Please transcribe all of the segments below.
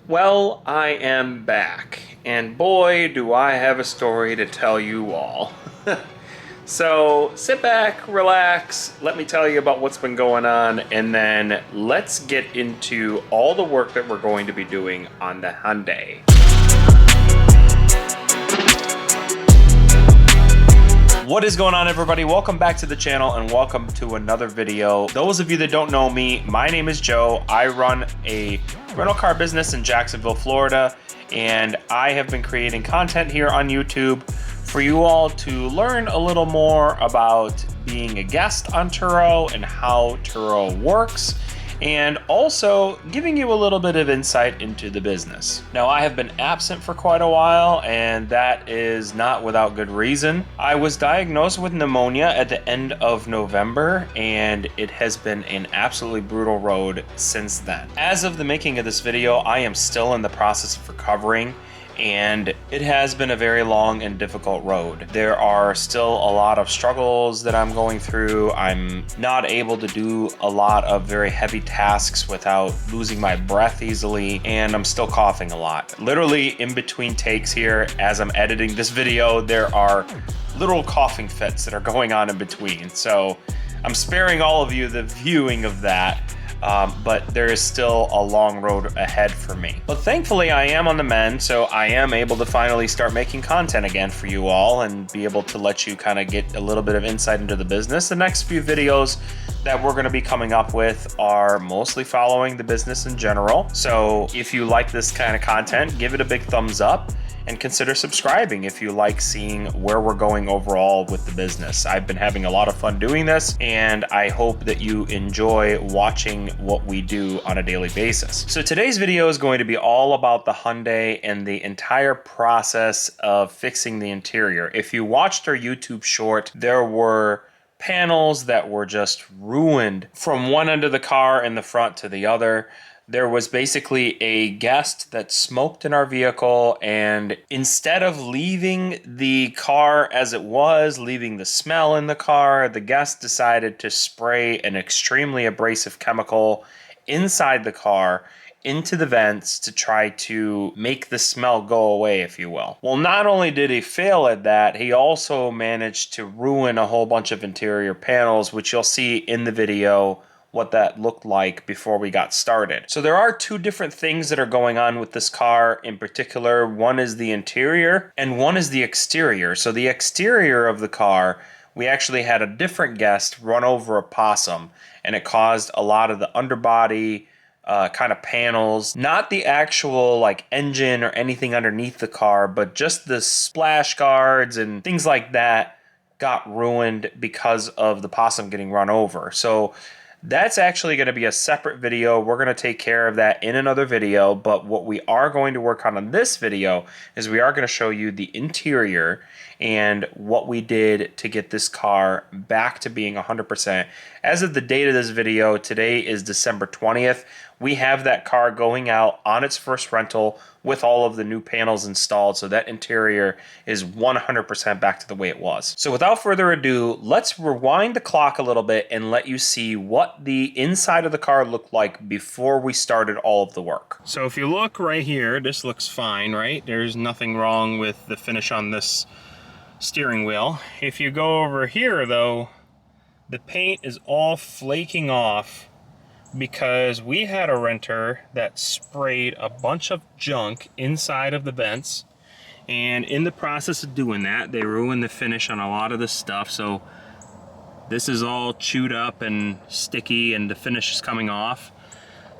Well, I am back, and boy, do I have a story to tell you all. So sit back, relax, let me tell you about what's been going on, and then let's get into all the work that we're going to be doing on the Hyundai. What is going on, everybody? Welcome back to the channel and welcome to another video. Those of you that don't know me, my name is Joe. I run a rental car business in Jacksonville, Florida, and I have been creating content here on YouTube for you all to learn a little more about being a guest on Turo and how Turo works, and also giving you a little bit of insight into the business. Now, I have been absent for quite a while, and that is not without good reason. I was diagnosed with pneumonia at the end of November, and it has been an absolutely brutal road since then. As of the making of this video, I am still in the process of recovering, and it has been a very long and difficult road. There are still a lot of struggles that I'm going through. I'm not able to do a lot of very heavy tasks without losing my breath easily, and I'm still coughing a lot. Literally in between takes here, as I'm editing this video, there are literal coughing fits that are going on in between. So I'm sparing all of you the viewing of that. But there is still a long road ahead for me. But thankfully I am on the mend, so I am able to finally start making content again for you all and be able to let you kind of get a little bit of insight into the business. The next few videos that we're going to be coming up with are mostly following the business in general. So if you like this kind of content, give it a big thumbs up. And consider subscribing if you like seeing where we're going overall with the business. I've been having a lot of fun doing this, and I hope that you enjoy watching what we do on a daily basis. So today's video is going to be all about the Hyundai and the entire process of fixing the interior. If you watched our YouTube short, there were panels that were just ruined from one end of the car in the front to the other. There was basically a guest that smoked in our vehicle, and instead of leaving the car as it was, leaving the smell in the car, the guest decided to spray an extremely abrasive chemical inside the car into the vents to try to make the smell go away, if you will. Well, not only did he fail at that, he also managed to ruin a whole bunch of interior panels, which you'll see in the video what that looked like before we got started. So there are two different things that are going on with this car in particular. One is the interior and one is the exterior. So the exterior of the car, we actually had a different guest run over a possum, and it caused a lot of the underbody kind of panels, not the actual like engine or anything underneath the car, but just the splash guards and things like that got ruined because of the possum getting run over. So that's actually going to be a separate video. We're going to take care of that in another video, but what we are going to work on in this video is we are going to show you the interior and what we did to get this car back to being 100%. As of the date of this video, today is December 20th. We have that car going out on its first rental with all of the new panels installed, so that interior is 100% back to the way it was. So without further ado, let's rewind the clock a little bit and let you see what the inside of the car looked like before we started all of the work. So if you look right here, this looks fine, right? There's nothing wrong with the finish on this steering wheel. If you go over here though, the paint is all flaking off because we had a renter that sprayed a bunch of junk inside of the vents, and in the process of doing that, they ruined the finish on a lot of this stuff. So this is all chewed up and sticky, and the finish is coming off.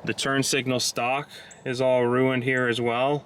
The turn signal stock is all ruined here as well.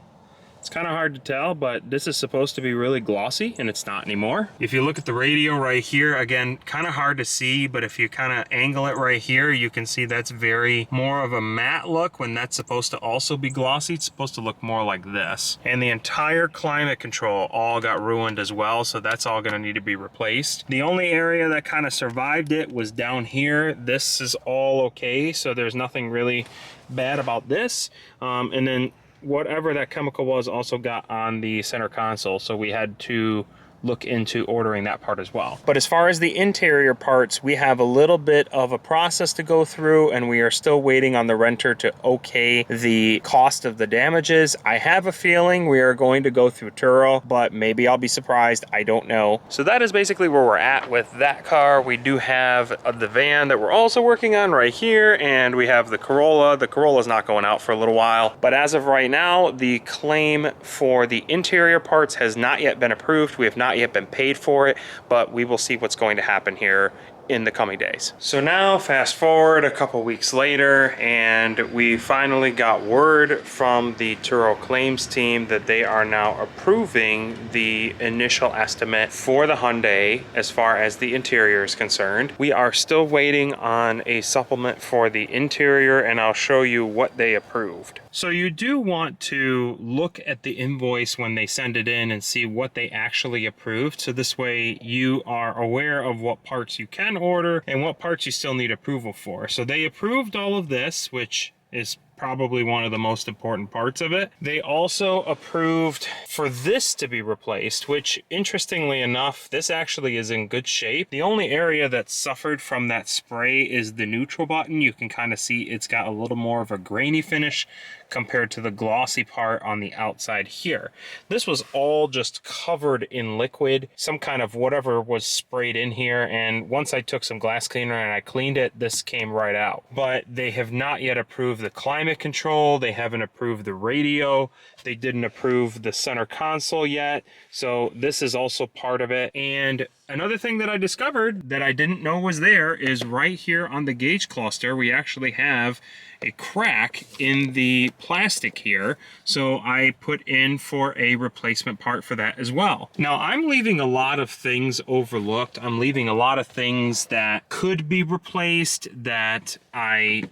It's kind of hard to tell, but this is supposed to be really glossy, and it's not anymore. If you look at the radio right here, again, kind of hard to see, but if you kind of angle it right here, you can see that's very more of a matte look when that's supposed to also be glossy. It's supposed to look more like this. And the entire climate control all got ruined as well, so that's all gonna need to be replaced. The only area that kind of survived it was down here. This is all okay, so there's nothing really bad about this. And then whatever that chemical was also got on the center console, so we had to look into ordering that part as well. But as far as the interior parts, we have a little bit of a process to go through, and we are still waiting on the renter to okay the cost of the damages. I have a feeling we are going to go through Turo, but maybe I'll be surprised. I don't know. So that is basically where we're at with that car. We do have the van that we're also working on right here, and we have the Corolla. The Corolla's not going out for a little while, but as of right now, the claim for the interior parts has not yet been approved. We have not yet been paid for it, but we will see what's going to happen here in the coming days. So now fast forward a couple weeks later, and we finally got word from the Turo claims team that they are now approving the initial estimate for the Hyundai as far as the interior is concerned. We are still waiting on a supplement for the interior, and I'll show you what they approved. So you do want to look at the invoice when they send it in and see what they actually approved. So this way you are aware of what parts you can order and what parts you still need approval for. So they approved all of this, which is probably one of the most important parts of it. They also approved for this to be replaced, which interestingly enough, this actually is in good shape. The only area that suffered from that spray is the neutral button. You can kind of see it's got a little more of a grainy finish compared to the glossy part on the outside here. This was all just covered in liquid, some kind of whatever was sprayed in here, and once I took some glass cleaner and I cleaned it, this came right out. But they have not yet approved the climate control, they haven't approved the radio, they didn't approve the center console yet, so this is also part of it. And another thing that I discovered that I didn't know was there is right here on the gauge cluster, we actually have a crack in the plastic here. So I put in for a replacement part for that as well. Now I'm leaving a lot of things overlooked. I'm leaving a lot of things that could be replaced that I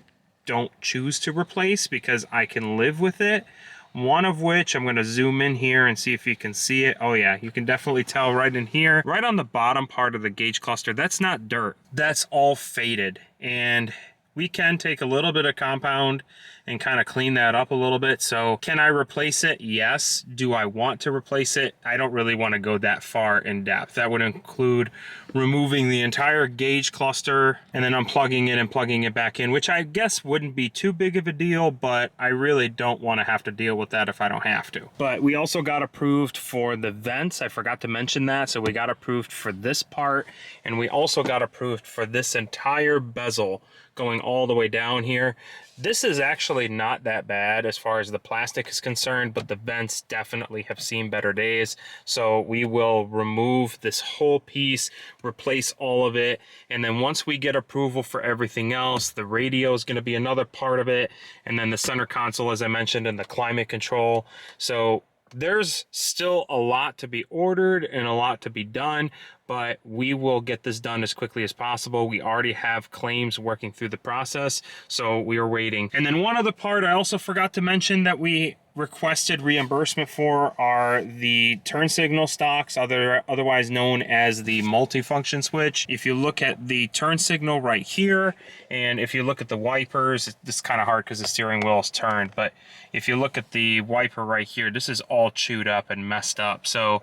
don't choose to replace because I can live with it. One of which, I'm going to zoom in here and see if you can see it. Oh yeah, you can definitely tell right in here, right on the bottom part of the gauge cluster, that's not dirt. That's all faded. And we can take a little bit of compound and kind of clean that up a little bit. So can I replace it? Yes. Do I want to replace it? I don't really want to go that far in depth. That would include removing the entire gauge cluster and then unplugging it and plugging it back in, which I guess wouldn't be too big of a deal, but I really don't want to have to deal with that if I don't have to. But we also got approved for the vents. I forgot to mention that. So we got approved for this part, and we also got approved for this entire bezel going all the way down here. This is actually not that bad as far as the plastic is concerned, but the vents definitely have seen better days. So we will remove this whole piece, replace all of it, and then once we get approval for everything else, the radio is going to be another part of it, and then the center console, as I mentioned, and the climate control. So there's still a lot to be ordered and a lot to be done, but we will get this done as quickly as possible. We already have claims working through the process, so we are waiting. And then one other part I also forgot to mention that we requested reimbursement for are the turn signal stocks, otherwise known as the multifunction switch. If you look at the turn signal right here, and if you look at the wipers, this is kind of hard because the steering wheel is turned, but if you look at the wiper right here, this is all chewed up and messed up. So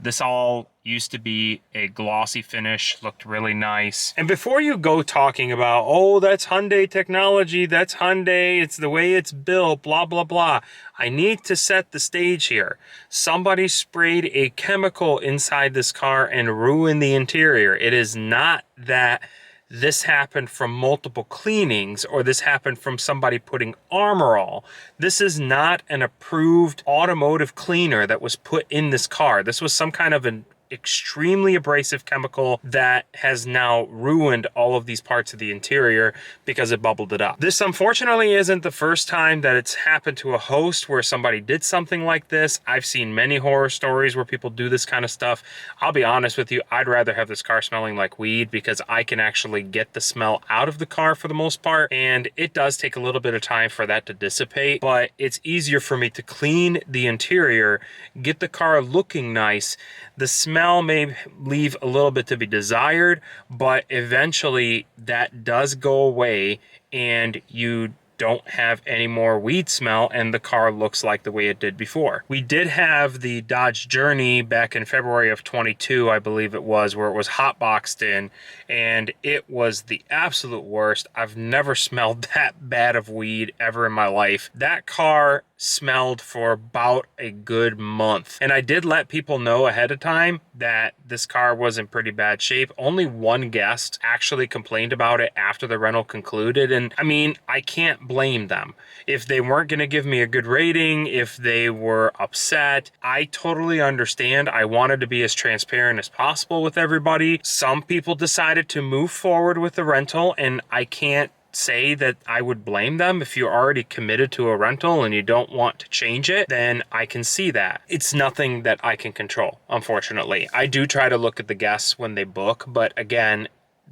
this all used to be a glossy finish, looked really nice. And before you go talking about, oh, that's Hyundai technology, that's Hyundai, it's the way it's built, blah, blah, blah, I need to set the stage here. Somebody sprayed a chemical inside this car and ruined the interior. It is not that this happened from multiple cleanings or this happened from somebody putting Armor All. This is not an approved automotive cleaner that was put in this car. This was some kind of an extremely abrasive chemical that has now ruined all of these parts of the interior because it bubbled it up. This unfortunately isn't the first time that it's happened to a host where somebody did something like this. I've seen many horror stories where people do this kind of stuff. I'll be honest with you, I'd rather have this car smelling like weed because I can actually get the smell out of the car for the most part, and it does take a little bit of time for that to dissipate, but it's easier for me to clean the interior, get the car looking nice. The smell may leave a little bit to be desired, but eventually that does go away and you don't have any more weed smell and the car looks like the way it did before. We did have the Dodge Journey back in February of 22, I believe it was, where it was hotboxed in, and it was the absolute worst. I've never smelled that bad of weed ever in my life. That car smelled for about a good month, and I did let people know ahead of time that this car was in pretty bad shape. Only one guest actually complained about it after the rental concluded, and I mean, I can't blame them. If they weren't going to give me a good rating, if they were upset, I totally understand. I wanted to be as transparent as possible with everybody. Some people decided to move forward with the rental, and I can't say that I would blame them. If you're already committed to a rental and you don't want to change it, then I can see that. It's nothing that I can control, unfortunately. I do try to look at the guests when they book, but again,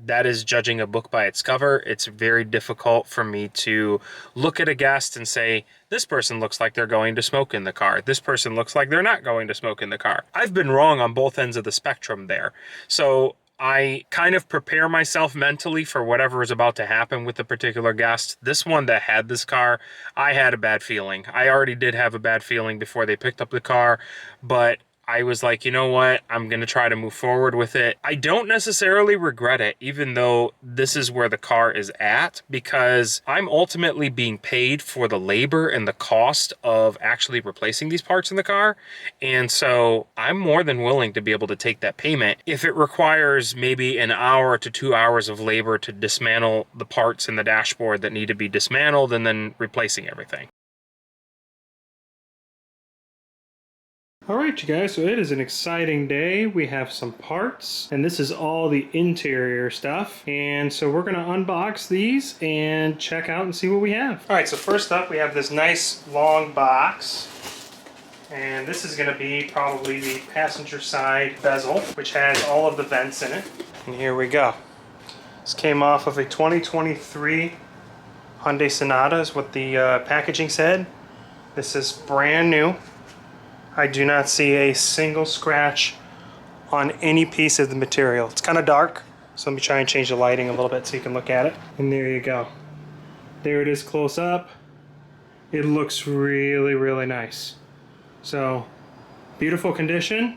that is judging a book by its cover. It's very difficult for me to look at a guest and say, this person looks like they're going to smoke in the car. This person looks like they're not going to smoke in the car. I've been wrong on both ends of the spectrum there. So I kind of prepare myself mentally for whatever is about to happen with the particular guest. This one that had this car, I had a bad feeling. I already did have a bad feeling before they picked up the car, but I was like, you know what? I'm going to try to move forward with it. I don't necessarily regret it, even though this is where the car is at, because I'm ultimately being paid for the labor and the cost of actually replacing these parts in the car. And so I'm more than willing to be able to take that payment if it requires maybe an hour to 2 hours of labor to dismantle the parts in the dashboard that need to be dismantled and then replacing everything. Alright you guys, so it is an exciting day. We have some parts, and this is all the interior stuff. And so we're going to unbox these and check out and see what we have. Alright, so first up we have this nice long box. And this is going to be probably the passenger side bezel, which has all of the vents in it. And here we go. This came off of a 2023 Hyundai Sonata is what the packaging said. This is brand new. I do not see a single scratch on any piece of the material. It's kind of dark, so let me try and change the lighting a little bit so you can look at it. And there you go. There it is close up. It looks really, really nice. So, beautiful condition.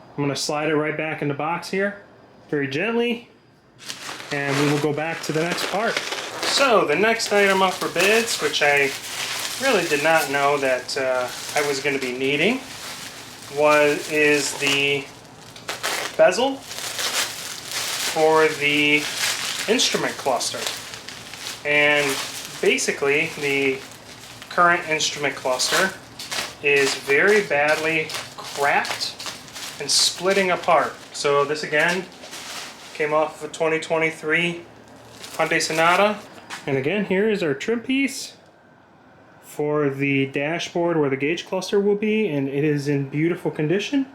I'm going to slide it right back in the box here, very gently, and we will go back to the next part. So, the next item up for bids, which I really did not know that I was going to be needing, is the bezel for the instrument cluster. And basically the current instrument cluster is very badly cracked and splitting apart. So this again came off of a 2023 Hyundai Sonata. And again, here is our trim piece for the dashboard where the gauge cluster will be, and it is in beautiful condition.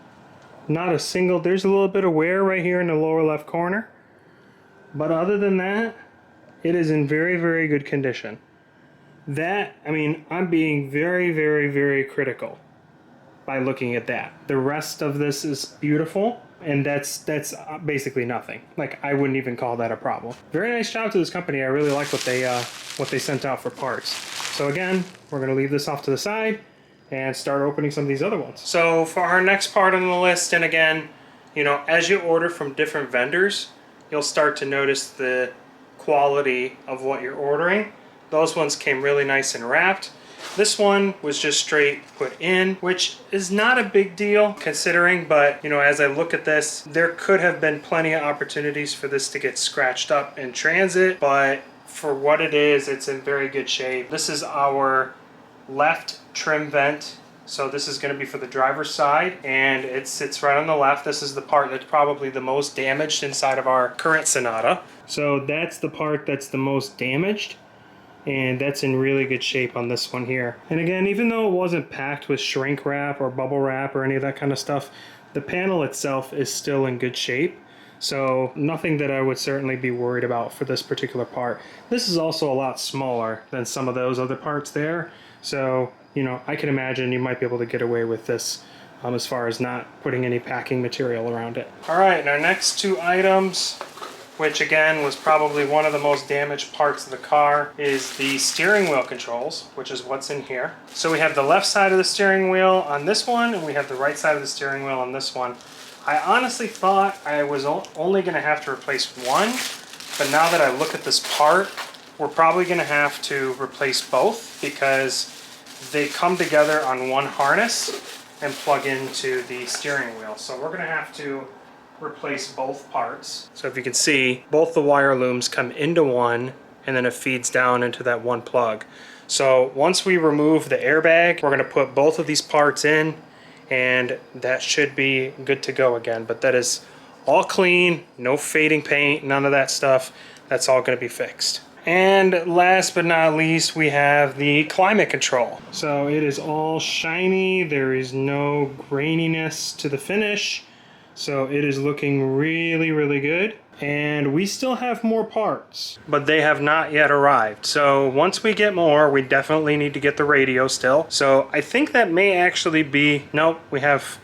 Not a single, there's a little bit of wear right here in the lower left corner, but other than that, it is in very, very good condition. That, I mean, I'm being very, very, very critical by looking at that. The rest of this is beautiful, and that's basically nothing. Like, I wouldn't even call that a problem. Very nice job to this company. I really like what they sent out for parts. So again, we're going to leave this off to the side and start opening some of these other ones. So for our next part on the list, and again, you know, as you order from different vendors, you'll start to notice the quality of what you're ordering. Those ones came really nice and wrapped. This one was just straight put in, which is not a big deal considering, but you know, as I look at this, there could have been plenty of opportunities for this to get scratched up in transit, but for what it is, it's in very good shape. This is our left trim vent. So this is going to be for the driver's side, and it sits right on the left. This is the part that's probably the most damaged inside of our current Sonata. So that's the part that's the most damaged, and that's in really good shape on this one here. And again, even though it wasn't packed with shrink wrap or bubble wrap or any of that kind of stuff, the panel itself is still in good shape. So nothing that I would certainly be worried about for this particular part. This is also a lot smaller than some of those other parts there. So, you know, I can imagine you might be able to get away with this as far as not putting any packing material around it. All right, and our next two items which again was probably one of the most damaged parts of the car, is the steering wheel controls, which is what's in here. So we have the left side of the steering wheel on this one, and we have the right side of the steering wheel on this one. I honestly thought I was only going to have to replace one, but now that I look at this part, we're probably going to have to replace both because they come together on one harness and plug into the steering wheel. So we're going to have to replace both parts. So if you can see, both the wire looms come into one and then it feeds down into that one plug. So once we remove the airbag, we're going to put both of these parts in and that should be good to go again. But that is all clean, no fading paint, none of that stuff. That's all going to be fixed. And last but not least, we have the climate control. So it is all shiny. There is no graininess to the finish. So it is looking really, really good. And we still have more parts, but they have not yet arrived. So once we get more, we definitely need to get the radio still. So I think that may actually be, nope, we have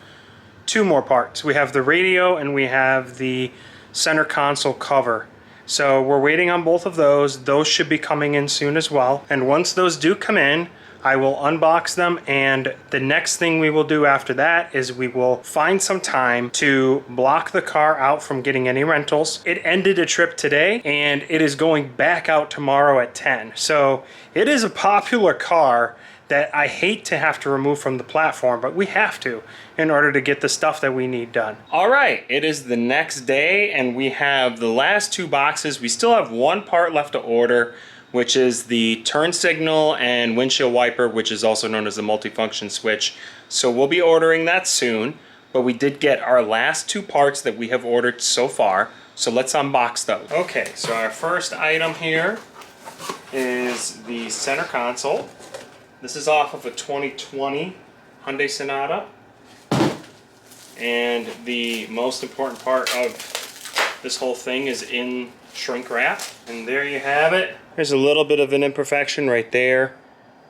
two more parts. We have the radio and we have the center console cover. So we're waiting on both of those. Those should be coming in soon as well. And once those do come in, I will unbox them, and the next thing we will do after that is we will find some time to block the car out from getting any rentals. It ended a trip today and it is going back out tomorrow at 10. So it is a popular car that I hate to have to remove from the platform, but we have to in order to get the stuff that we need done. All right, it is the next day and we have the last two boxes. We still have one part left to order, which is the turn signal and windshield wiper, which is also known as the multifunction switch. So we'll be ordering that soon, but we did get our last two parts that we have ordered so far. So let's unbox those. Okay, so our first item here is the center console. This is off of a 2020 Hyundai Sonata. And the most important part of this whole thing is in shrink wrap. And there you have it. There's a little bit of an imperfection right there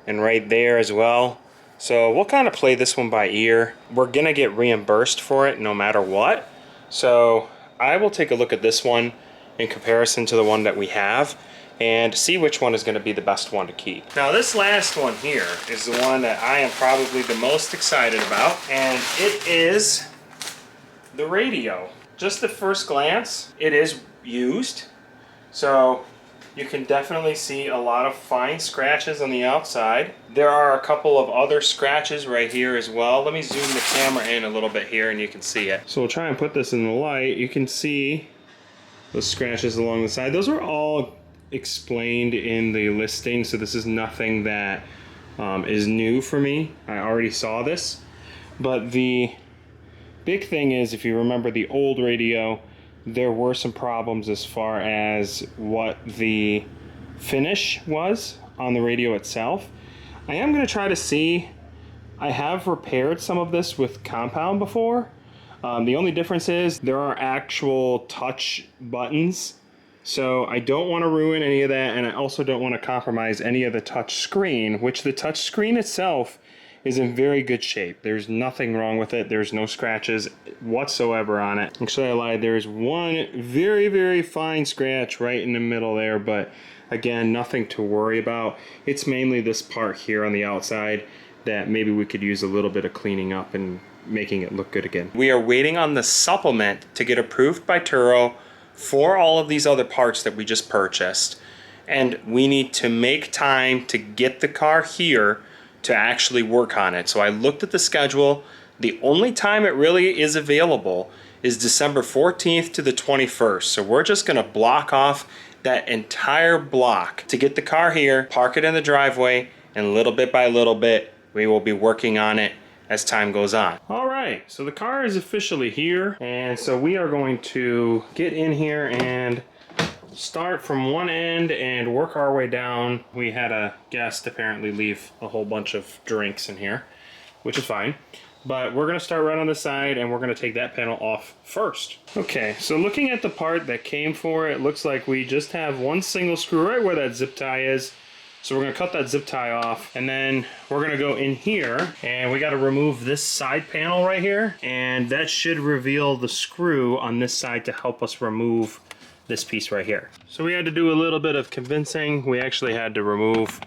and right there as well. So we'll kind of play this one by ear. We're gonna get reimbursed for it no matter what. So I will take a look at this one in comparison to the one that we have and see which one is going to be the best one to keep. Now this last one here is the one that I am probably the most excited about, and it is the radio. Just at first glance, it is used, so you can definitely see a lot of fine scratches on the outside. There are a couple of other scratches right here as well. Let me zoom the camera in a little bit here and you can see it. So we'll try and put this in the light. You can see those scratches along the side. Those are all explained in the listing, so this is nothing that is new for me. I already saw this, but the big thing is, if you remember the old radio, there were some problems as far as what the finish was on the radio itself. I am going to try to see, I have repaired some of this with compound before. The only difference is there are actual touch buttons. So I don't want to ruin any of that, and I also don't want to compromise any of the touch screen, which the touch screen itself is in very good shape. There's nothing wrong with it. There's no scratches whatsoever on it. Actually, I lied. There is one very, very fine scratch right in the middle there, but again, nothing to worry about. It's mainly this part here on the outside that maybe we could use a little bit of cleaning up and making it look good again. We are waiting on the supplement to get approved by Turo for all of these other parts that we just purchased, and we need to make time to get the car here to actually work on it. So I looked at the schedule. The only time it really is available is December 14th to the 21st. So we're just gonna block off that entire block to get the car here, park it in the driveway, and little bit by little bit, we will be working on it as time goes on. All right, so the car is officially here, and so we are going to get in here and start from one end and work our way down. We had a guest apparently leave a whole bunch of drinks in here, which is fine. But we're gonna start right on the side and we're gonna take that panel off first. Okay, so looking at the part that came for it, looks like we just have one single screw right where that zip tie is. So we're gonna cut that zip tie off, and then we're gonna go in here and we gotta remove this side panel right here, and that should reveal the screw on this side to help us remove this piece right here. So we had to do a little bit of convincing. We actually had to remove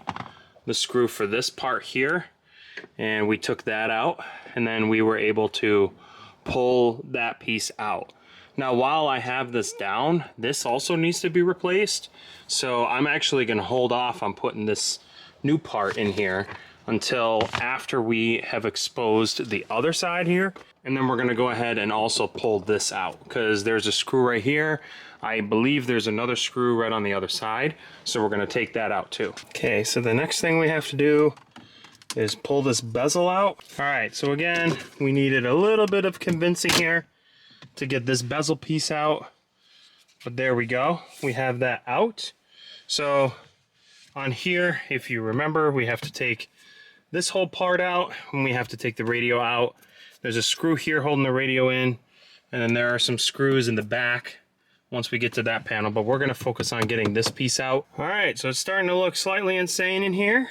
the screw for this part here, and we took that out, and then we were able to pull that piece out. Now, while I have this down, this also needs to be replaced. So I'm actually gonna hold off on putting this new part in here until after we have exposed the other side here. And then we're gonna go ahead and also pull this out, because there's a screw right here. I believe there's another screw right on the other side. So we're gonna take that out too. Okay, so the next thing we have to do is pull this bezel out. All right, so again, we needed a little bit of convincing here to get this bezel piece out. But there we go, we have that out. So on here, if you remember, we have to take this whole part out, and we have to take the radio out. There's a screw here holding the radio in, and then there are some screws in the back once we get to that panel, but we're gonna focus on getting this piece out. All right, so it's starting to look slightly insane in here.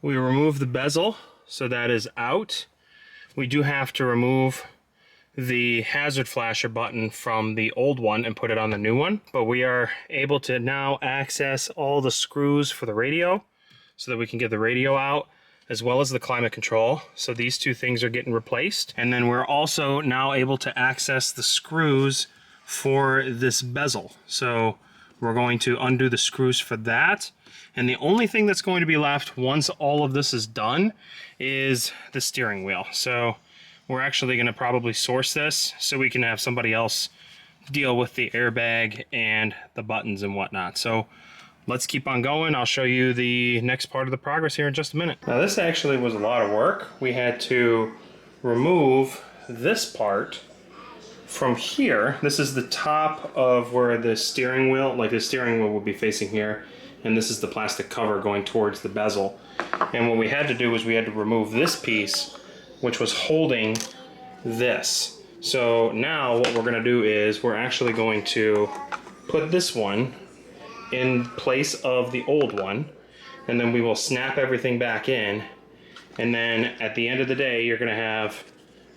We remove the bezel, so that is out. We do have to remove the hazard flasher button from the old one and put it on the new one, but we are able to now access all the screws for the radio so that we can get the radio out, as well as the climate control. So these two things are getting replaced. And then we're also now able to access the screws for this bezel. So we're going to undo the screws for that. And the only thing that's going to be left once all of this is done is the steering wheel. So we're actually going to probably source this so we can have somebody else deal with the airbag and the buttons and whatnot. So let's keep on going. I'll show you the next part of the progress here in just a minute. Now this actually was a lot of work. We had to remove this part from here. This is the top of where the steering wheel, like the steering wheel will be facing here, and this is the plastic cover going towards the bezel. And what we had to do was we had to remove this piece, which was holding this. So now what we're gonna do is we're actually going to put this one in place of the old one, and then we will snap everything back in. And then at the end of the day, you're gonna have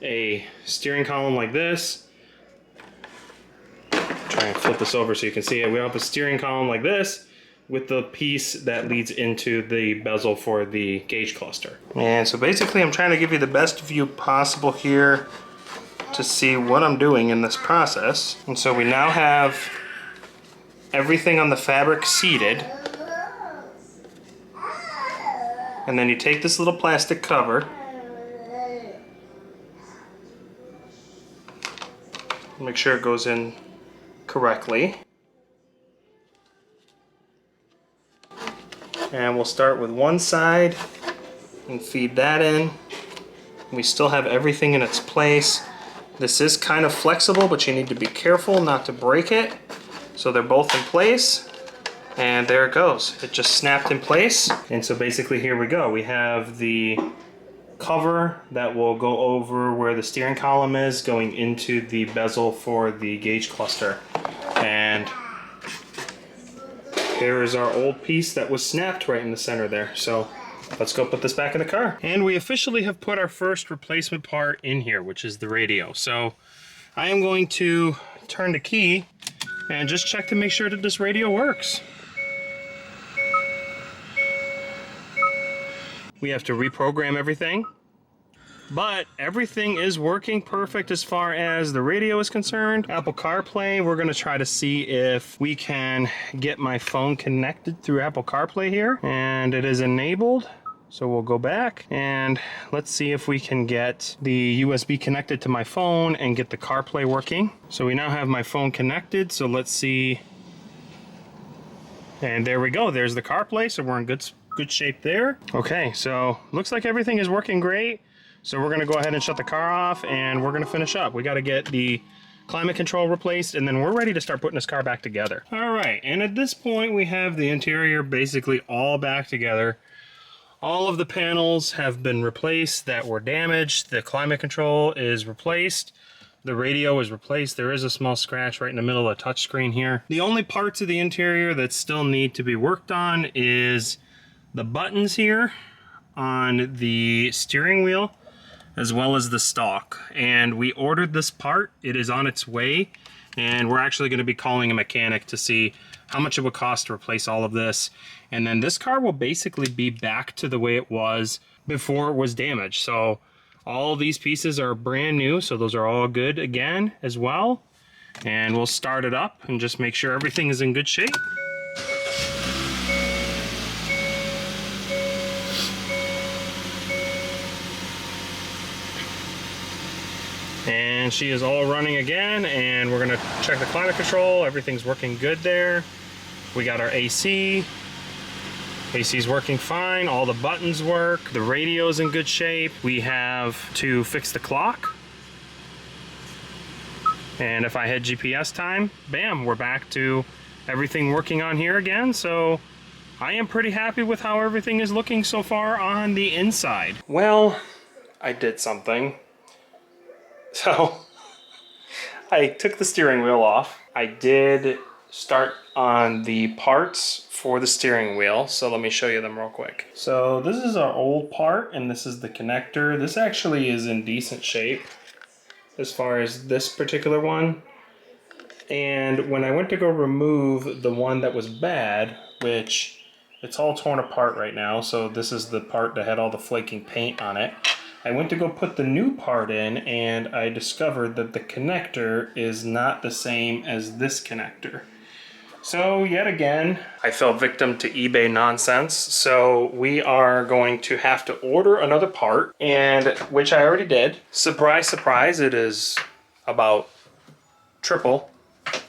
a steering column like this. Try and flip this over so you can see it. We have a steering column like this with the piece that leads into the bezel for the gauge cluster. And so basically I'm trying to give you the best view possible here to see what I'm doing in this process. And so we now have everything on the fabric seated. And then you take this little plastic cover, make sure it goes in correctly. And we'll start with one side and feed that in. We still have everything in its place. This is kind of flexible, but you need to be careful not to break it. So they're both in place, and there it goes. It just snapped in place. And so basically here we go. We have the cover that will go over where the steering column is, going into the bezel for the gauge cluster. And here is our old piece that was snapped right in the center there. So let's go put this back in the car. And we officially have put our first replacement part in here, which is the radio. So I am going to turn the key and just check to make sure that this radio works. We have to reprogram everything, but everything is working perfect as far as the radio is concerned. Apple CarPlay, we're gonna try to see if we can get my phone connected through Apple CarPlay here, and it is enabled. So we'll go back and let's see if we can get the USB connected to my phone and get the CarPlay working. So we now have my phone connected, so let's see. And there we go, there's the CarPlay, so we're in good shape there. Okay, so looks like everything is working great. So we're gonna go ahead and shut the car off and we're gonna finish up. We gotta get the climate control replaced, and then we're ready to start putting this car back together. All right, and at this point we have the interior basically all back together. All of the panels have been replaced that were damaged. The climate control is replaced. The radio is replaced. There is a small scratch right in the middle of the touchscreen here. The only parts of the interior that still need to be worked on is the buttons here on the steering wheel, as well as the stalk. And we ordered this part. It is on its way. And we're actually going to be calling a mechanic to see how much it would cost to replace all of this. And then this car will basically be back to the way it was before it was damaged. So all of these pieces are brand new, so those are all good again as well. And we'll start it up and just make sure everything is in good shape. And she is all running again, and we're gonna check the climate control. Everything's working good there. We got our AC. AC's working fine. All the buttons work. The radio's in good shape. We have to fix the clock. And if I hit GPS time, bam, we're back to everything working on here again. So I am pretty happy with how everything is looking so far on the inside. Well, I did something. So I took the steering wheel off. I did start on the parts for the steering wheel, so let me show you them real quick. So this is our old part, and this is the connector. This actually is in decent shape as far as this particular one. And when I went to go remove the one that was bad, which it's all torn apart right now, so this is the part that had all the flaking paint on it. I went to go put the new part in, and I discovered that the connector is not the same as this connector. So yet again, I fell victim to eBay nonsense. So we are going to have to order another part, and which I already did. Surprise, surprise, it is about triple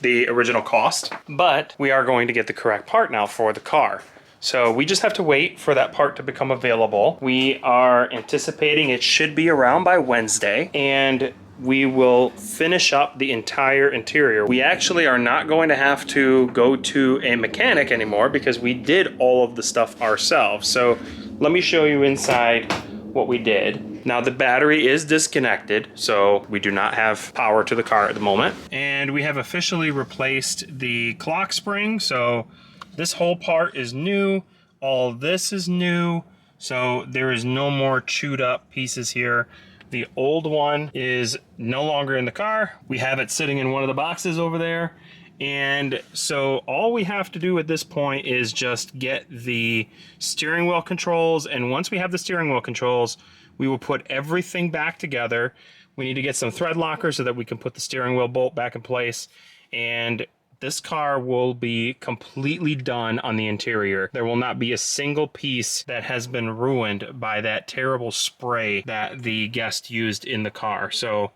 the original cost, but we are going to get the correct part now for the car. So we just have to wait for that part to become available. We are anticipating it should be around by Wednesday, and we will finish up the entire interior. We actually are not going to have to go to a mechanic anymore because we did all of the stuff ourselves. So let me show you inside what we did. Now the battery is disconnected, so we do not have power to the car at the moment. And we have officially replaced the clock spring, so this whole part is new, all this is new, so there is no more chewed up pieces here. The old one is no longer in the car. We have it sitting in one of the boxes over there. And so all we have to do at this point is just get the steering wheel controls. And once we have the steering wheel controls, we will put everything back together. We need to get some thread lockers so that we can put the steering wheel bolt back in place. And this car will be completely done on the interior. There will not be a single piece that has been ruined by that terrible spray that the guest used in the car. So,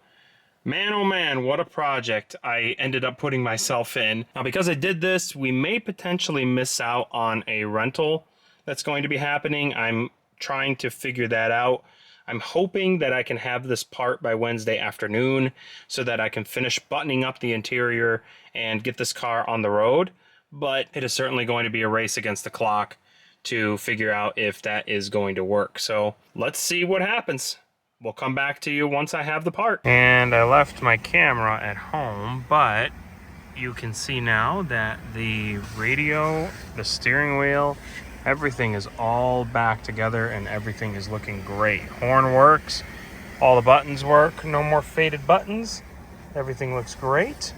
man, oh man, what a project I ended up putting myself in. Now, because I did this, we may potentially miss out on a rental that's going to be happening. I'm trying to figure that out. I'm hoping that I can have this part by Wednesday afternoon so that I can finish buttoning up the interior and get this car on the road. But it is certainly going to be a race against the clock to figure out if that is going to work. So let's see what happens. We'll come back to you once I have the part. And I left my camera at home, but you can see now that the radio, the steering wheel, everything is all back together and everything is looking great. Horn works, all the buttons work, no more faded buttons. Everything looks great.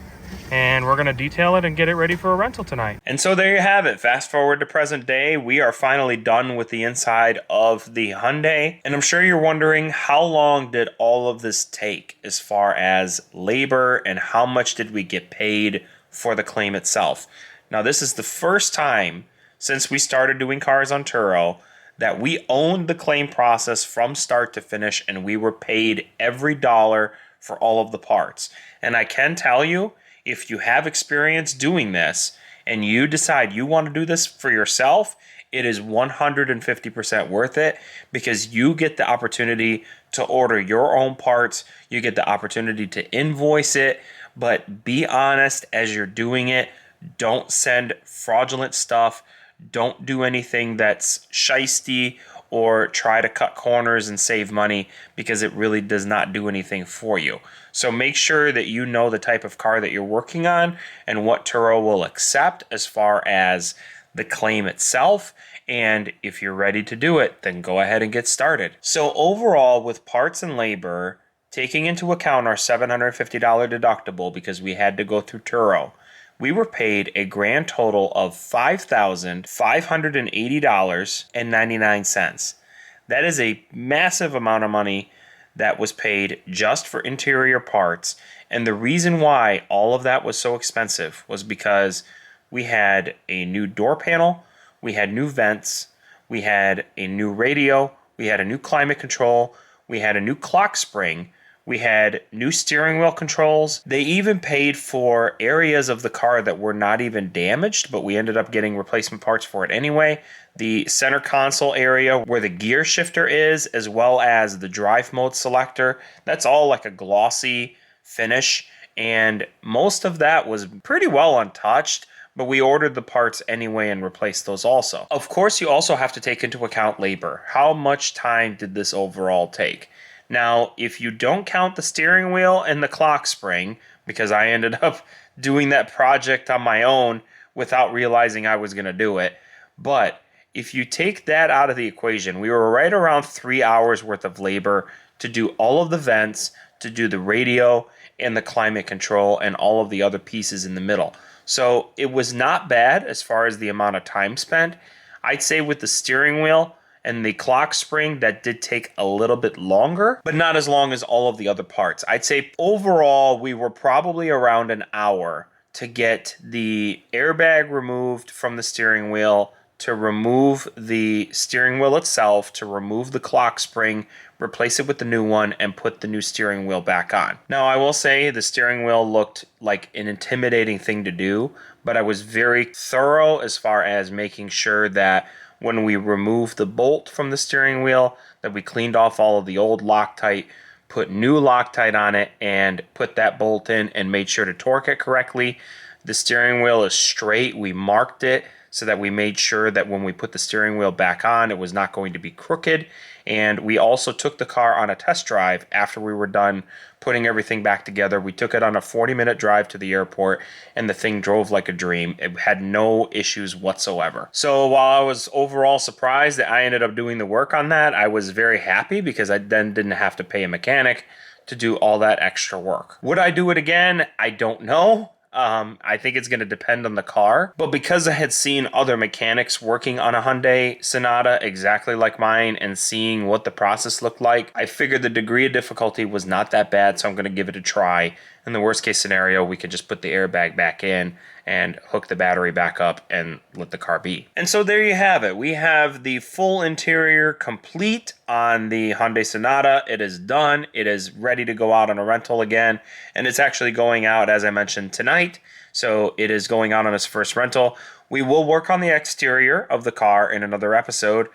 And we're gonna detail it and get it ready for a rental tonight. And so there you have it. Fast forward to present day. We are finally done with the inside of the Hyundai. And I'm sure you're wondering, how long did all of this take as far as labor and how much did we get paid for the claim itself? Now, this is the first time since we started doing cars on Turo that we owned the claim process from start to finish, and we were paid every dollar for all of the parts. And I can tell you, if you have experience doing this and you decide you want to do this for yourself, it is 150% worth it because you get the opportunity to order your own parts. You get the opportunity to invoice it, but be honest as you're doing it. Don't send fraudulent stuff. Don't do anything that's shisty or try to cut corners and save money because it really does not do anything for you. So make sure that you know the type of car that you're working on and what Turo will accept as far as the claim itself. And if you're ready to do it, then go ahead and get started. So overall, with parts and labor, taking into account our $750 deductible because we had to go through Turo, we were paid a grand total of $5,580.99. That is a massive amount of money that was paid just for interior parts. And the reason why all of that was so expensive was because we had a new door panel, we had new vents, we had a new radio, we had a new climate control, we had a new clock spring, we had new steering wheel controls. They even paid for areas of the car that were not even damaged, but we ended up getting replacement parts for it anyway. The center console area where the gear shifter is, as well as the drive mode selector, that's all like a glossy finish. And most of that was pretty well untouched, but we ordered the parts anyway and replaced those also. Of course, you also have to take into account labor. How much time did this overall take? Now, if you don't count the steering wheel and the clock spring, because I ended up doing that project on my own without realizing I was going to do it, but if you take that out of the equation, we were right around 3 hours worth of labor to do all of the vents, to do the radio and the climate control and all of the other pieces in the middle. So it was not bad as far as the amount of time spent. I'd say with the steering wheel and the clock spring, that did take a little bit longer, but not as long as all of the other parts. I'd say overall, we were probably around an hour to get the airbag removed from the steering wheel, to remove the steering wheel itself, to remove the clock spring, replace it with the new one, and put the new steering wheel back on. Now, I will say the steering wheel looked like an intimidating thing to do, but I was very thorough as far as making sure that when we removed the bolt from the steering wheel, that we cleaned off all of the old Loctite, put new Loctite on it, and put that bolt in and made sure to torque it correctly. The steering wheel is straight. We marked it so that we made sure that when we put the steering wheel back on, it was not going to be crooked. And we also took the car on a test drive after we were done putting everything back together. We took it on a 40-minute drive to the airport, and the thing drove like a dream. It had no issues whatsoever. So while I was overall surprised that I ended up doing the work on that, I was very happy because I then didn't have to pay a mechanic to do all that extra work. Would I do it again? I don't know. I think it's going to depend on the car, but because I had seen other mechanics working on a Hyundai Sonata exactly like mine and seeing what the process looked like, I figured the degree of difficulty was not that bad, so I'm going to give it a try. In the worst case scenario, we could just put the airbag back in and hook the battery back up and let the car be. And so there you have it. We have the full interior complete on the Hyundai Sonata. It is done. It is ready to go out on a rental again. And it's actually going out, as I mentioned, tonight. So it is going out on its first rental. We will work on the exterior of the car in another episode.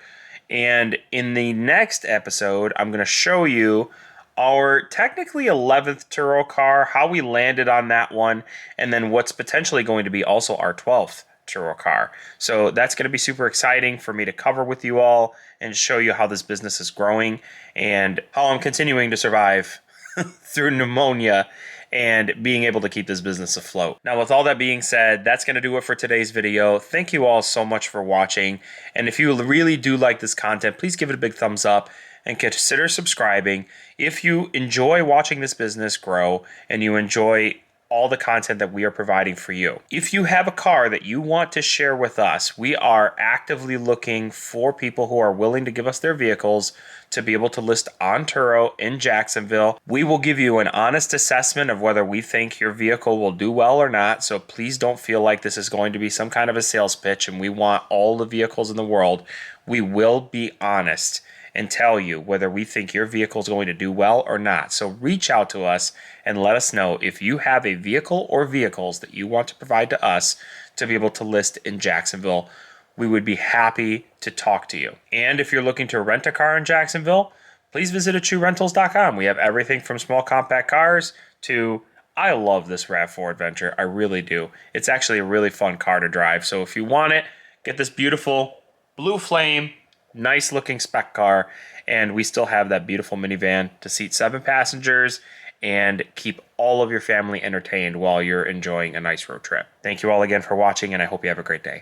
And in the next episode, I'm going to show you our technically 11th Turo car, how we landed on that one, and then what's potentially going to be also our 12th Turo car. So that's going to be super exciting for me to cover with you all and show you how this business is growing and how I'm continuing to survive through pneumonia and being able to keep this business afloat. Now, with all that being said, that's going to do it for today's video. Thank you all so much for watching. And if you really do like this content, please give it a big thumbs up and consider subscribing. If you enjoy watching this business grow and you enjoy all the content that we are providing for you. If you have a car that you want to share with us, we are actively looking for people who are willing to give us their vehicles to be able to list on Turo in Jacksonville. We will give you an honest assessment of whether we think your vehicle will do well or not, so please don't feel like this is going to be some kind of a sales pitch and we want all the vehicles in the world. We will be honest and tell you whether we think your vehicle is going to do well or not. So reach out to us and let us know if you have a vehicle or vehicles that you want to provide to us to be able to list in Jacksonville. We would be happy to talk to you. And if you're looking to rent a car in Jacksonville, please visit AchooRentals.com. We have everything from small compact cars to, I love this RAV4 Adventure. I really do. It's actually a really fun car to drive. So if you want it, get this beautiful blue flame, nice looking spec car, and we still have that beautiful minivan to seat 7 passengers and keep all of your family entertained while you're enjoying a nice road trip. Thank you all again for watching, and I hope you have a great day.